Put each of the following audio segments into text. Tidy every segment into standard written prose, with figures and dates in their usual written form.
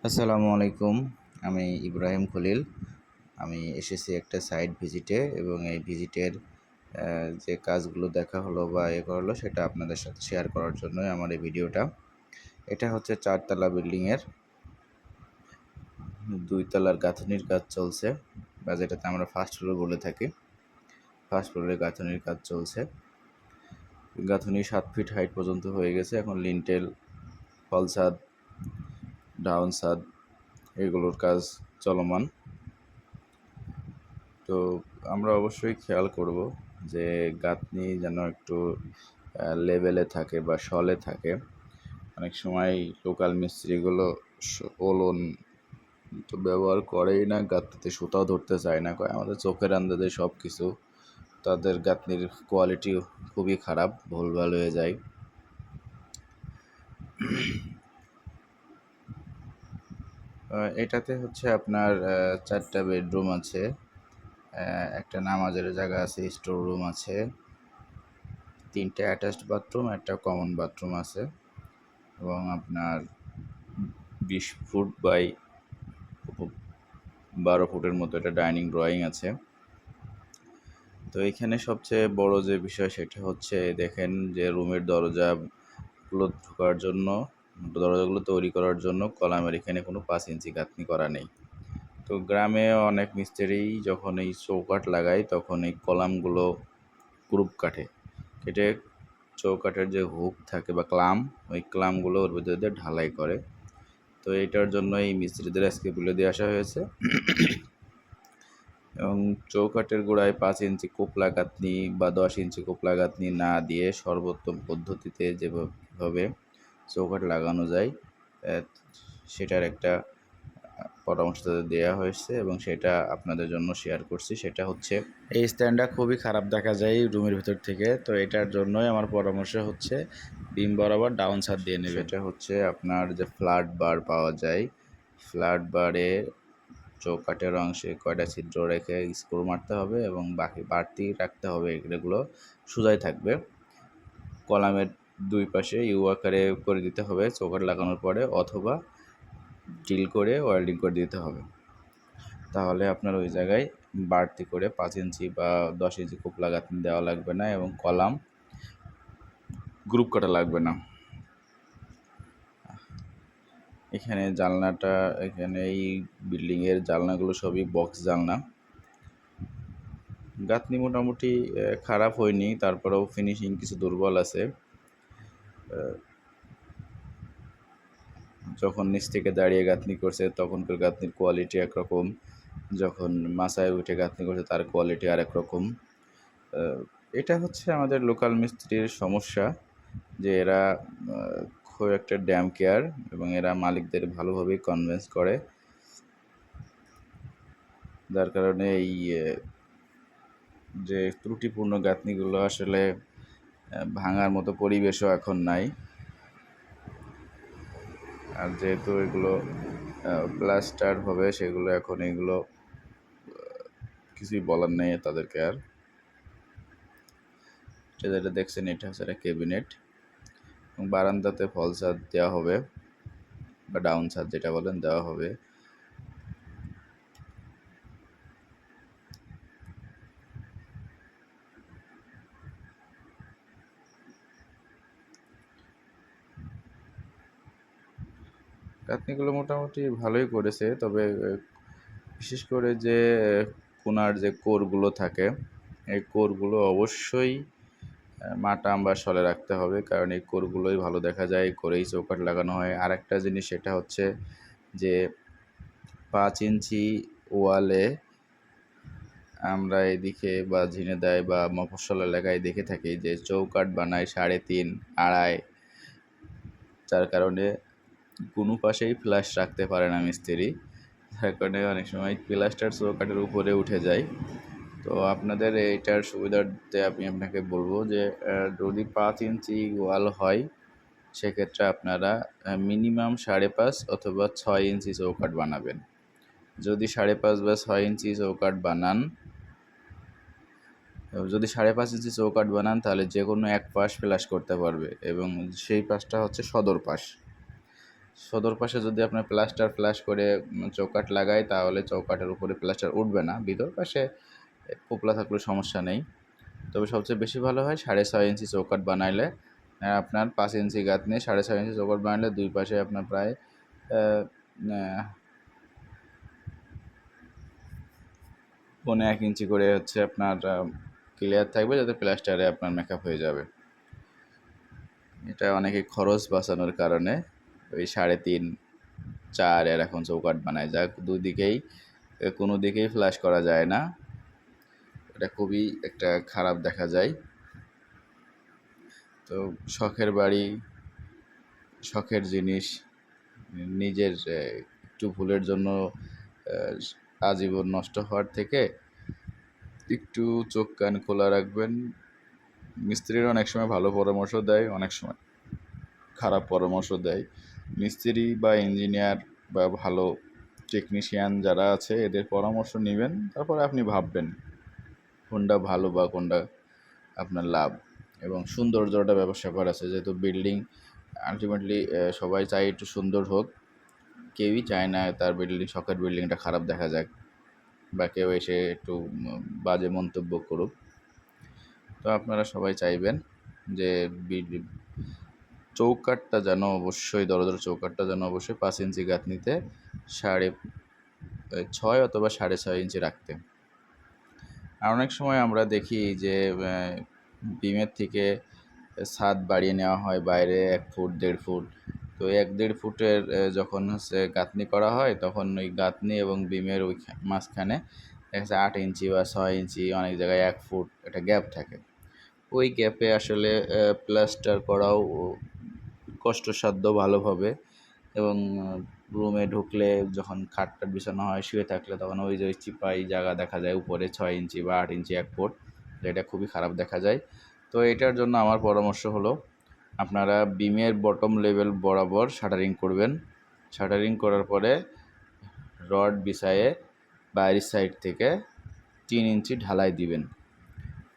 আসসালামু আলাইকুম। আমি ইব্রাহিম খলিল। আমি এসেছি একটা সাইট ভিজিটে এবং এই ভিজিটের যে কাজগুলো দেখা হলো বা করা হলো সেটা আপনাদের সাথে শেয়ার করার জন্যই আমার এই ভিডিওটা। এটা হচ্ছে ৪ তলা বিল্ডিংয়ের ২ তলার গাঁথনির কাজ চলছে বা যেটাতে আমরা ফার্স্ট ফ্লোর বলে থাকি। ফার্স্ট ফ্লোরে গাঁথনির কাজ চলছে। গাঁথনি ৭ ফিট হাইট পর্যন্ত হয়ে গেছে। এখন লিন্টেল, ফল ছাদ, ডাউন ছাদ এগুলোর কাজ চলমান। তো আমরা অবশ্যই খেয়াল করব যে গাঁথনি যেন একটু লেভেলে থাকে বা সলে থাকে। অনেক সময় লোকাল মিস্ত্রিগুলো ওলন তো ব্যবহার করেই না, গাঁথনিতে সুতাও ধরতে চায় না, কয় আমাদের চোখের আন্দাজে সব কিছু। তাদের গাঁথনির কোয়ালিটি খুবই খারাপ, ভুলভাল হয়ে যায়। এটাতে হচ্ছে আপনার 4টা বেডরুম আছে, একটা নামাজের জায়গা আছে, স্টোর রুম আছে, 3টে অ্যাটাচড বাথরুম, একটা কমন বাথরুম আছে এবং আপনার 20 ফুট বাই 12 ফুটের মতো একটা ডাইনিং ড্রয়িং আছে। তো এখানে সবচেয়ে বড় যে বিষয় সেটা হচ্ছে দেখেন যে রুমের দরজাগুলো তৈরি করার জন্য কলামের এখানে কোনো 5 ইঞ্চি গাঁথনি করা নেই। তো গ্রামে অনেক মিস্ত্রি যখন এই চৌকাঠ লাগায় তখন এই কলামগুলো গ্রুপ কেটে চৌকাঠের যে হুক থাকে বা ওই ক্লামগুলো ওর ভিতরে দিয়ে ঢালাই করে। তো এটার জন্য এই মিস্ত্রিদের আজকে বলে দিয়ে আসা হয়েছে এবং চৌকাঠের গোড়ায় 5 ইঞ্চি কোপলা গাঁথনি বা 10 ইঞ্চি কোপলা গাঁথনি না দিয়ে সর্বোত্তম পদ্ধতিতে যেভাবে চৌকাঠ লাগানো যায় সেটার একটা পরামর্শ দেওয়া হয়েছে এবং সেটা আপনাদের জন্য শেয়ার করছি। সেটা হচ্ছে এই স্ট্যান্ডটা খুবই খারাপ দেখা যায় রুমের ভিতর থেকে। তো এটার জন্যই আমার পরামর্শ হচ্ছে বিম বরাবর ডাউন ছাদ দিয়ে নেবে। এটা হচ্ছে আপনার যে ফ্ল্যাট বার পাওয়া যায়, ফ্ল্যাট বারে চৌকাঠের অংশে কয়টা ছিদ্র রেখে স্ক্রু মারতে হবে এবং বাড়তি রাখতে হবে, এগুলো সোজাই থাকবে। কলামের 2 পাশে ইউ আকারে করে দিতে হবে চৌকাঠ লাগানোর পরে, অথবা ড্রিল করে ওয়েল্ডিং করে দিতে হবে। তাহলে আপনার ওই জায়গায় বাড়তি করে 5 ইঞ্চি বা 10 ইঞ্চি কোপলা গাঁথনি দেওয়া লাগবে না এবং কলাম গ্রুপ কাটা লাগবে না। এখানে এই বিল্ডিংয়ের জানলাগুলো সবই বক্স জানলা। গাঁথনি মোটামুটি খারাপ হয়নি, তারপরেও ফিনিশিং কিছু দুর্বল আছে। যখন নিচ থেকে দাঁড়িয়ে গাঁথনি করছে তখনকার গাঁথনির কোয়ালিটি একরকম, যখন মাচায় উঠে গাঁথনি করছে তার কোয়ালিটি আরেক রকম। এটা হচ্ছে আমাদের লোকাল মিস্ত্রির সমস্যা যে এরা খুব একটা ড্যাম কেয়ার এবং এরা মালিকদের ভালোভাবেই কনভিন্স করে, যার কারণে এই যে ত্রুটিপূর্ণ গাঁথনিগুলো আসলে ভাঙার মতো পরিবেশও এখন নাই। আর যেহেতু এগুলো প্লাস্টার হবে সেগুলো এখন এগুলো কিছুই বলার নেই তাদেরকে আর। যেটা দেখছেন এটা হচ্ছে একটা ক্যাবিনেট এবং বারান্দাতে ফল ছাদ দেওয়া হবে বা ডাউন ছাদ যেটা বলেন দেওয়া হবে। গাঁথনিগুলো মোটামুটি ভালোই করেছে, তবে বিশেষ করে যে কোণার যে কোরগুলো থাকে এই কোরগুলো অবশ্যই মাটাম বা সলে রাখতে হবে, কারণ এই কোরগুলোই ভালো দেখা যায়, করেই চৌকাঠ লাগানো হয়। আর একটা জিনিস সেটা হচ্ছে যে 5 ইঞ্চি ওয়ালে আমরা এদিকে বা ঝিনেদায় বা মফস্বল এলাকায় দেখে থাকি যে চৌকাঠ বানায় 3.5 2.5, যার কারণে কোনো পাশেই ফ্ল্যাশ রাখতে পারে না মিস্ত্রি, যার কারণে অনেক সময় প্লাস্টার চৌকাঠের উপরে উঠে যায়। তো আপনাদের এইটার সুবিধার্থে আমি আপনাকে বলবো যে যদি 5 ইঞ্চি ওয়াল হয় সেক্ষেত্রে আপনারা মিনিমাম 5.5 অথবা 6 ইঞ্চি চৌকাঠ বানাবেন। যদি 5.5 বা 6 ইঞ্চি চৌকাঠ বানান তাহলে যে কোনো এক পাশ ফ্ল্যাশ করতে পারবে এবং সেই পাশটা হচ্ছে সদর পাশ। সদর পাশে যদি আপনার প্লাস্টার ফ্ল্যাশ করে চৌকাঠ লাগায় তাহলে চৌকাঠের উপরে প্লাস্টার উঠবে না। ভিতর পাশে পোপলা থাকলে সমস্যা নেই। তবে সবচেয়ে বেশি ভালো হয় 6.5 ইঞ্চি চৌকাঠ বানাইলে। আপনার 5 ইঞ্চি গাঁথনি 6.5 ইঞ্চি চৌকাঠ বানাইলে দুই পাশে আপনার প্রায় 1.5 ইঞ্চি করে হচ্ছে আপনার ক্লিয়ার থাকবে, যাতে প্লাস্টারে আপনার মেকআপ হয়ে যাবে। এটা অনেকে খরচ বাঁচানোর কারণে ওই 3.5, 4 এখন চৌকাঠ বানায়, যা দুই দিকেই কোনো দিকেই ফ্ল্যাশ করা যায় না। এটা খুবই একটা খারাপ দেখা যায়। তো শখের বাড়ি, শখের জিনিস, নিজের একটু ভুলের জন্য আজীবন নষ্ট হওয়ার থেকে একটু চোখ কান খোলা রাখবেন। মিস্ত্রিরা অনেক সময় ভালো পরামর্শ দেয়, অনেক সময় খারাপ পরামর্শ দেয়। মিস্ত্রি বা ইঞ্জিনিয়ার বা ভালো টেকনিশিয়ান যারা আছে এদের পরামর্শ নেবেন, তারপরে আপনি ভাববেন কোনটা ভালো বা কোনটা আপনার লাভ এবং সৌন্দর্যটা ব্যবসা করা আছে। যেহেতু বিল্ডিং আলটিমেটলি সবাই চায় একটু সুন্দর হোক, কেউই চায় না তার শখের বিল্ডিংটা খারাপ দেখা যাক বা কেউ এসে একটু বাজে মন্তব্য করুক। তো আপনারা সবাই চাইবেন যে চৌকাঠটা যেন অবশ্যই, দরজার চৌকাঠটা যেন অবশ্যই 5 ইঞ্চি গাঁথনিতে 6.5 অথবা 6.5 ইঞ্চি রাখতে। আর অনেক সময় আমরা দেখি যে বিমের থেকে ছাদ বাড়িয়ে নেওয়া হয় বাইরে 1 ফুট 1.5 ফুট। তো 1-1.5 ফুটের যখন হচ্ছে গাঁথনি করা হয়, তখন ওই গাঁথনি এবং বিমের ওই মাঝখানে দেখা যাচ্ছে 8 ইঞ্চি বা 6 ইঞ্চি, অনেক জায়গায় 1 ফুট একটা গ্যাপ থাকে। ওই গ্যাপে আসলে প্লাস্টার করাও কষ্টসাধ্য ভালোভাবে, এবং রুমে ঢুকলে যখন খাটটাট বিছানো হয়, শুয়ে থাকলে তখন ওই যে ওই চিপাই জায়গা দেখা যায় উপরে 6 ইঞ্চি বা 8 ইঞ্চি 1 ফুট, যেটা খুবই খারাপ দেখা যায়। তো এটার জন্য আমার পরামর্শ হলো আপনারা বিমের বটম লেভেল বরাবর শাটারিং করবেন। শাটারিং করার পরে রড বিছায়ে বাইরের সাইড থেকে 3 ইঞ্চি ঢালাই দিবেন।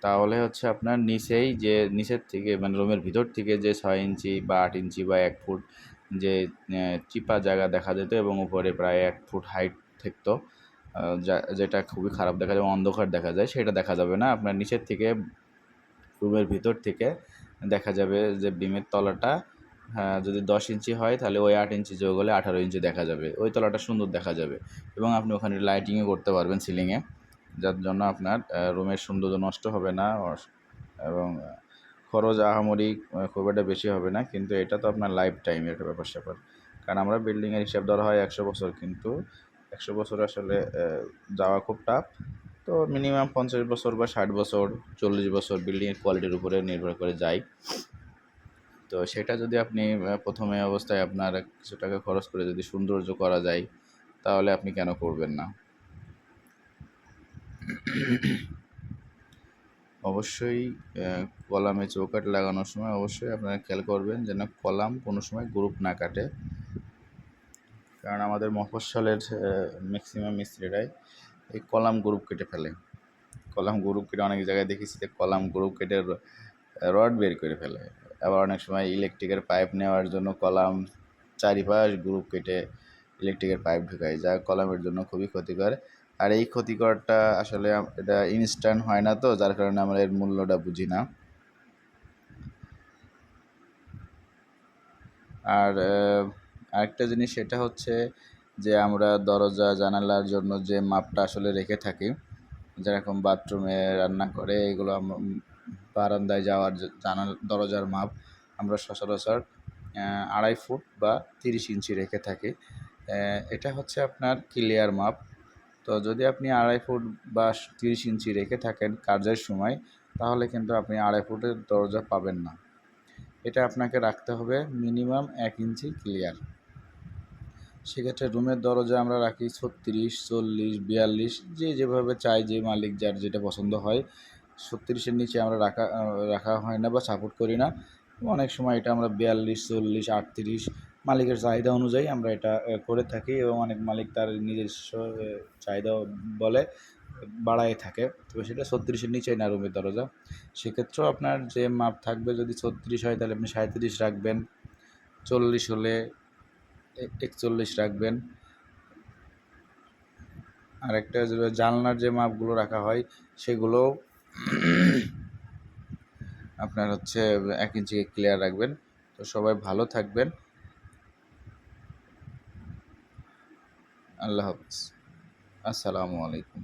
তাহলে হচ্ছে আপনার নিচেই যে নিচের থেকে মানে রুমের ভিতর থেকে যে 6 ইঞ্চি বা 8 ইঞ্চি বা 1 ফুট যে চিপা জায়গা দেখা যেত এবং উপরে প্রায় 1 ফুট হাইট থাকতো, যেটা খুবই খারাপ দেখা যায়, অন্ধকার দেখা যায়, সেটা দেখা যাবে না। আপনার নিচের থেকে রুমের ভিতর থেকে দেখা যাবে যে বিমের তলাটা যদি 10 ইঞ্চি হয় তাহলে ওই 8 ইঞ্চি যোগ হলে 18 ইঞ্চি দেখা যাবে, ওই তলাটা সুন্দর দেখা যাবে। এবং আপনি ওখানে লাইটিংও করতে পারবেন সিলিংয়ে, যার জন্য আপনার রুমের সৌন্দর্য নষ্ট হবে না এবং খরচ আহামরি খুব একটা বেশি হবে না। কিন্তু এটা তো আপনার লাইফ টাইমের একটা ব্যাপার স্যাপার, কারণ আমরা বিল্ডিংয়ের হিসাব ধরা হয় 100 বছর, কিন্তু 100 বছর আসলে যাওয়া খুব টাফ। তো মিনিমাম 50 বছর বা 60 বছর 40 বছর বিল্ডিংয়ের কোয়ালিটির উপরে নির্ভর করে যায়। তো সেটা যদি আপনি প্রথমে অবস্থায় আপনার কিছু টাকা খরচ করে যদি সৌন্দর্য করা যায়, তাহলে আপনি কেন করবেন না। অবশ্যই কলামে চৌকাঠ লাগানোর সময় অবশ্যই আপনারা খেয়াল করবেন যেন কলাম কোনো সময় গ্রুপ না কাটে, কারণ আমাদের মফস্বলের ম্যাক্সিমাম মিস্ত্রিরাই এই কলাম গ্রুপ কেটে ফেলে। কলাম গ্রুপ কেটে অনেক জায়গায় দেখেছি যে কলাম গ্রুপ কেটে রড বের করে ফেলে। আবার অনেক সময় ইলেকট্রিকের পাইপ নেওয়ার জন্য কলাম চারিপাশ গ্রুপ কেটে ইলেকট্রিকের পাইপ ঢুকায়, যা কলামের জন্য খুবই ক্ষতিকর। আর এই ক্ষতিকরটা আসলে এটা ইনস্ট্যান্ট হয় না, তো যার কারণে আমরা এর মূল্যটা বুঝি না। আর আরেকটা জিনিস সেটা হচ্ছে যে আমরা দরজা জানালার জন্য যে মাপটা আসলে রেখে থাকি, যেরকম বাথরুমে রান্না করে এগুলো বারান্দায় যাওয়ার দরজার মাপ আমরা সচরাচর 2.5 ফুট বা 30 ইঞ্চি রেখে থাকি। এটা হচ্ছে আপনার ক্লিয়ার মাপ। তো যদি আপনি 2.5 ফুট বা 30 ইঞ্চি রেখে থাকেন কাজের সময়, তাহলে কিন্তু আপনি 2.5 ফুটের দরজা পাবেন না। এটা আপনাকে রাখতে হবে মিনিমাম 1 ইঞ্চি ক্লিয়ার। সেক্ষেত্রে রুমের দরজা আমরা রাখি 36, 40, 42, যে যেভাবে চাই, যে মালিক যার যেটা পছন্দ হয়। 36-এর নিচে আমরা রাখা হয় না বা সাপোর্ট করি না। অনেক সময় এটা আমরা 42, 40, 38 মালিকের চাহিদা অনুযায়ী আমরা এটা করে থাকি, এবং অনেক মালিক তার নিজস্ব চাহিদা বলে বাড়ায় থাকে। তো সেটা 36-এর নিচেই না রুমের দরজা। সেক্ষেত্রেও আপনার যে মাপ থাকবে, যদি 36 হয় তাহলে আপনি 37 রাখবেন, 40 হলে 41 রাখবেন। আর একটা যে জানলার যে মাপগুলো রাখা হয় সেগুলো আপনার হচ্ছে 1 ইঞ্চি ক্লিয়ার রাখবেন। তো সবাই ভালো থাকবেন। আল্লাহ হাফেজ। আসসালামু আলাইকুম।